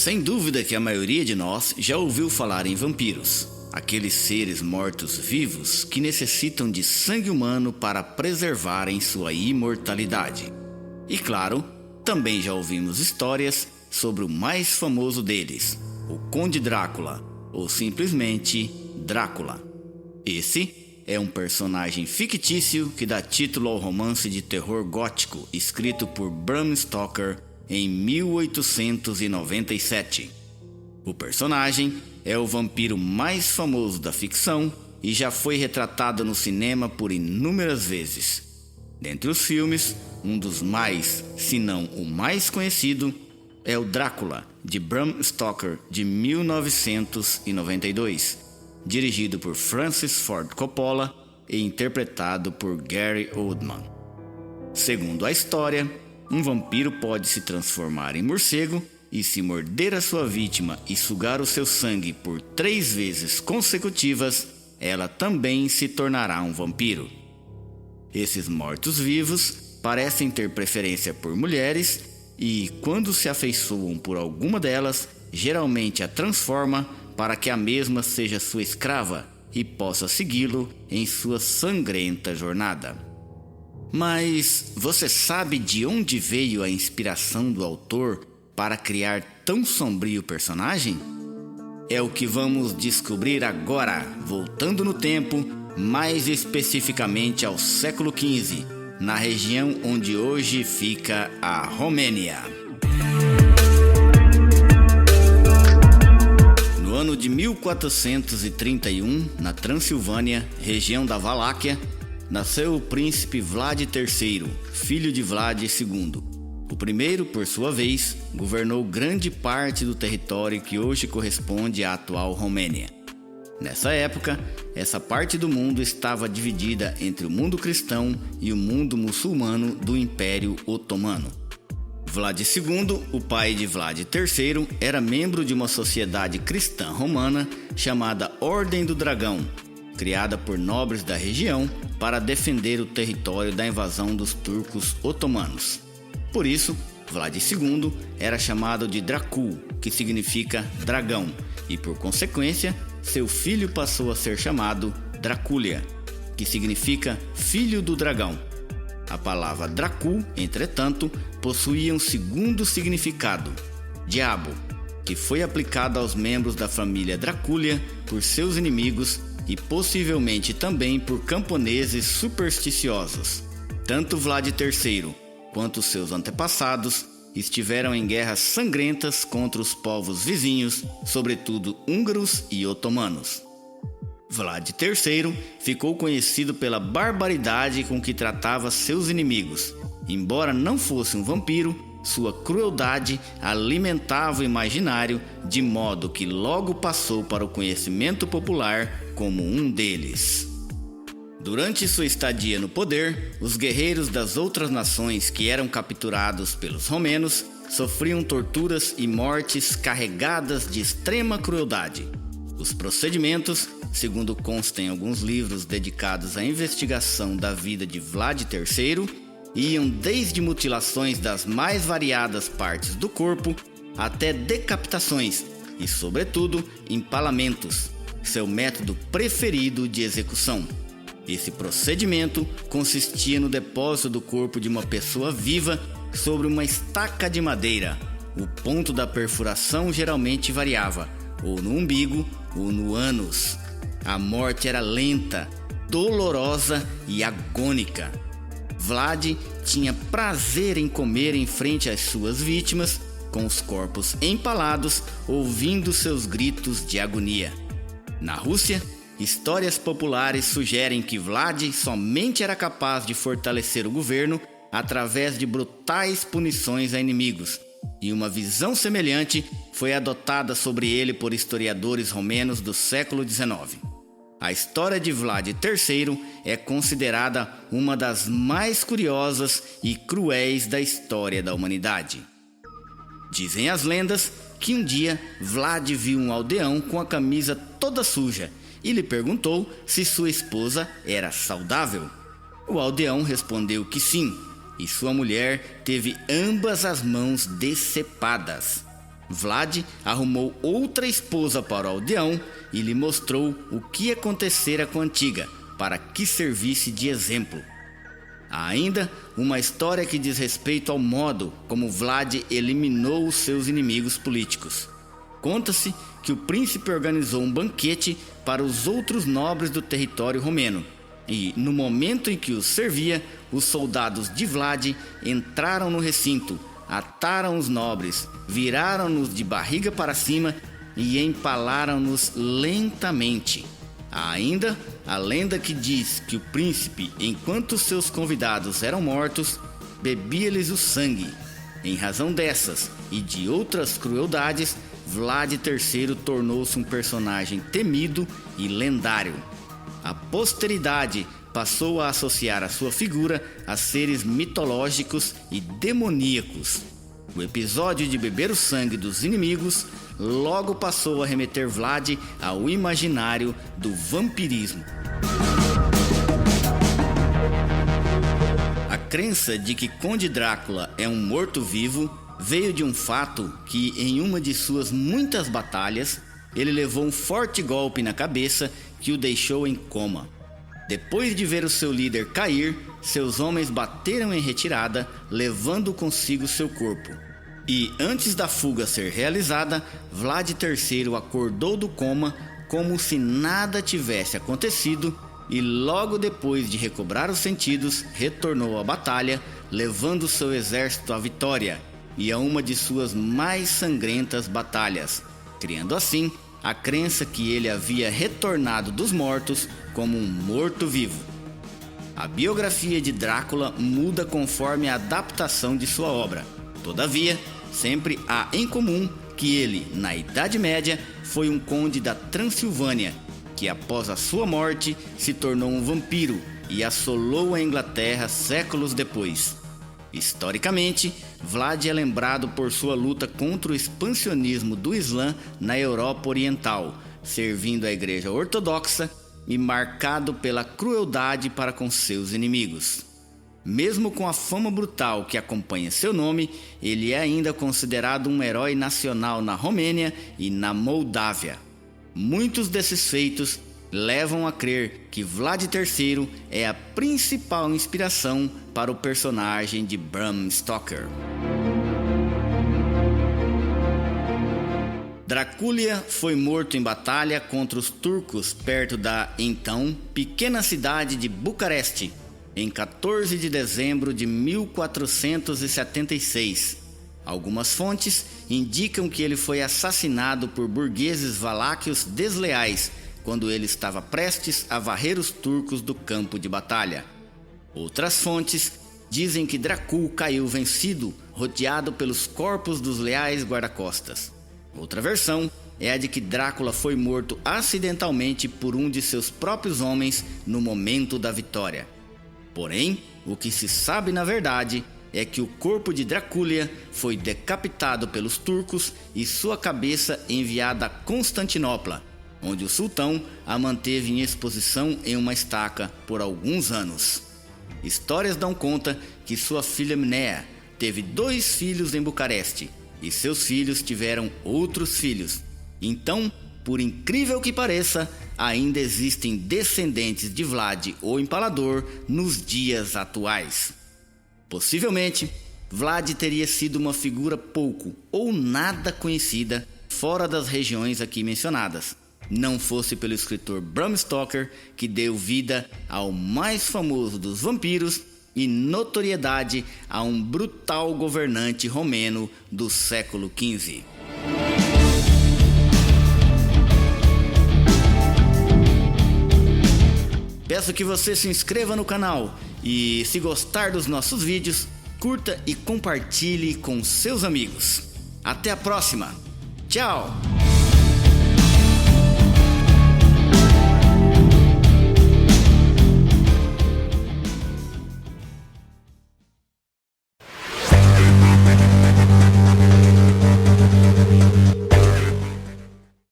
Sem dúvida que a maioria de nós já ouviu falar em vampiros, aqueles seres mortos-vivos que necessitam de sangue humano para preservarem sua imortalidade. E claro, também já ouvimos histórias sobre o mais famoso deles, o Conde Drácula, ou simplesmente Drácula. Esse é um personagem fictício que dá título ao romance de terror gótico escrito por Bram Stoker em 1897. O personagem é o vampiro mais famoso da ficção e já foi retratado no cinema por inúmeras vezes. Dentre os filmes, um dos mais, se não o mais conhecido, é o Drácula, de Bram Stoker, de 1992, dirigido por Francis Ford Coppola e interpretado por Gary Oldman. Segundo a história, um vampiro pode se transformar em morcego e, se morder a sua vítima e sugar o seu sangue por 3 vezes consecutivas, ela também se tornará um vampiro. Esses mortos-vivos parecem ter preferência por mulheres e, quando se afeiçoam por alguma delas, geralmente a transforma para que a mesma seja sua escrava e possa segui-lo em sua sangrenta jornada. Mas você sabe de onde veio a inspiração do autor para criar tão sombrio personagem? É o que vamos descobrir agora, voltando no tempo, mais especificamente ao século XV, na região onde hoje fica a Romênia. No ano de 1431, na Transilvânia, região da Valáquia, nasceu o príncipe Vlad III, filho de Vlad II. O primeiro, por sua vez, governou grande parte do território que hoje corresponde à atual Romênia. Nessa época, essa parte do mundo estava dividida entre o mundo cristão e o mundo muçulmano do Império Otomano. Vlad II, o pai de Vlad III, era membro de uma sociedade cristã romana chamada Ordem do Dragão, criada por nobres da região para defender o território da invasão dos turcos otomanos. Por isso, Vlad II era chamado de Dracul, que significa dragão, e por consequência, seu filho passou a ser chamado Dracúlia, que significa filho do dragão. A palavra Dracul, entretanto, possuía um segundo significado, diabo, que foi aplicado aos membros da família Dracúlia por seus inimigos e possivelmente também por camponeses supersticiosos. Tanto Vlad III quanto seus antepassados estiveram em guerras sangrentas contra os povos vizinhos, sobretudo húngaros e otomanos. Vlad III ficou conhecido pela barbaridade com que tratava seus inimigos. Embora não fosse um vampiro, sua crueldade alimentava o imaginário, de modo que logo passou para o conhecimento popular como um deles. Durante sua estadia no poder, os guerreiros das outras nações que eram capturados pelos romenos sofriam torturas e mortes carregadas de extrema crueldade. Os procedimentos, segundo consta em alguns livros dedicados à investigação da vida de Vlad III, iam desde mutilações das mais variadas partes do corpo até decapitações e, sobretudo, empalamentos, seu método preferido de execução. Esse procedimento consistia no depósito do corpo de uma pessoa viva sobre uma estaca de madeira. O ponto da perfuração geralmente variava, ou no umbigo ou no ânus. A morte era lenta, dolorosa e agônica. Vlad tinha prazer em comer em frente às suas vítimas, com os corpos empalados, ouvindo seus gritos de agonia. Na Rússia, histórias populares sugerem que Vlad somente era capaz de fortalecer o governo através de brutais punições a inimigos, e uma visão semelhante foi adotada sobre ele por historiadores romenos do século XIX. A história de Vlad III é considerada uma das mais curiosas e cruéis da história da humanidade. Dizem as lendas que um dia Vlad viu um aldeão com a camisa toda suja e lhe perguntou se sua esposa era saudável. O aldeão respondeu que sim, e sua mulher teve ambas as mãos decepadas. Vlad arrumou outra esposa para o aldeão e lhe mostrou o que acontecera com a antiga, para que servisse de exemplo. Há ainda uma história que diz respeito ao modo como Vlad eliminou os seus inimigos políticos. Conta-se que o príncipe organizou um banquete para os outros nobres do território romeno, e no momento em que os servia, os soldados de Vlad entraram no recinto, ataram os nobres, viraram-nos de barriga para cima e empalaram-nos lentamente. Há ainda a lenda que diz que o príncipe, enquanto seus convidados eram mortos, bebia-lhes o sangue. Em razão dessas e de outras crueldades, Vlad III tornou-se um personagem temido e lendário. A posteridade passou a associar a sua figura a seres mitológicos e demoníacos. O episódio de beber o sangue dos inimigos logo passou a remeter Vlad ao imaginário do vampirismo. A crença de que Conde Drácula é um morto-vivo veio de um fato que, em uma de suas muitas batalhas, ele levou um forte golpe na cabeça que o deixou em coma. Depois de ver o seu líder cair, seus homens bateram em retirada, levando consigo seu corpo. E antes da fuga ser realizada, Vlad III acordou do coma como se nada tivesse acontecido e logo depois de recobrar os sentidos, retornou à batalha, levando seu exército à vitória e a uma de suas mais sangrentas batalhas, criando assim a crença que ele havia retornado dos mortos como um morto-vivo. A biografia de Drácula muda conforme a adaptação de sua obra. Todavia, sempre há em comum que ele, na Idade Média, foi um conde da Transilvânia, que após a sua morte se tornou um vampiro e assolou a Inglaterra séculos depois. Historicamente, Vlad é lembrado por sua luta contra o expansionismo do Islã na Europa Oriental, servindo a Igreja Ortodoxa e marcado pela crueldade para com seus inimigos. Mesmo com a fama brutal que acompanha seu nome, ele é ainda considerado um herói nacional na Romênia e na Moldávia. Muitos desses feitos levam a crer que Vlad III é a principal inspiração para o personagem de Bram Stoker. Dracúlia foi morto em batalha contra os turcos perto da, então, pequena cidade de Bucareste, em 14 de dezembro de 1476. Algumas fontes indicam que ele foi assassinado por burgueses valáquios desleais quando ele estava prestes a varrer os turcos do campo de batalha. Outras fontes dizem que Dracul caiu vencido, rodeado pelos corpos dos leais guarda-costas. Outra versão é a de que Drácula foi morto acidentalmente por um de seus próprios homens no momento da vitória. Porém, o que se sabe na verdade é que o corpo de Dracúlia foi decapitado pelos turcos e sua cabeça enviada a Constantinopla, onde o sultão a manteve em exposição em uma estaca por alguns anos. Histórias dão conta que sua filha Mnea teve 2 filhos em Bucareste e seus filhos tiveram outros filhos. Então, por incrível que pareça, ainda existem descendentes de Vlad o Empalador nos dias atuais. Possivelmente, Vlad teria sido uma figura pouco ou nada conhecida fora das regiões aqui mencionadas, não fosse pelo escritor Bram Stoker, que deu vida ao mais famoso dos vampiros e notoriedade a um brutal governante romeno do século XV. Peço que você se inscreva no canal e, se gostar dos nossos vídeos, curta e compartilhe com seus amigos. Até a próxima. Tchau!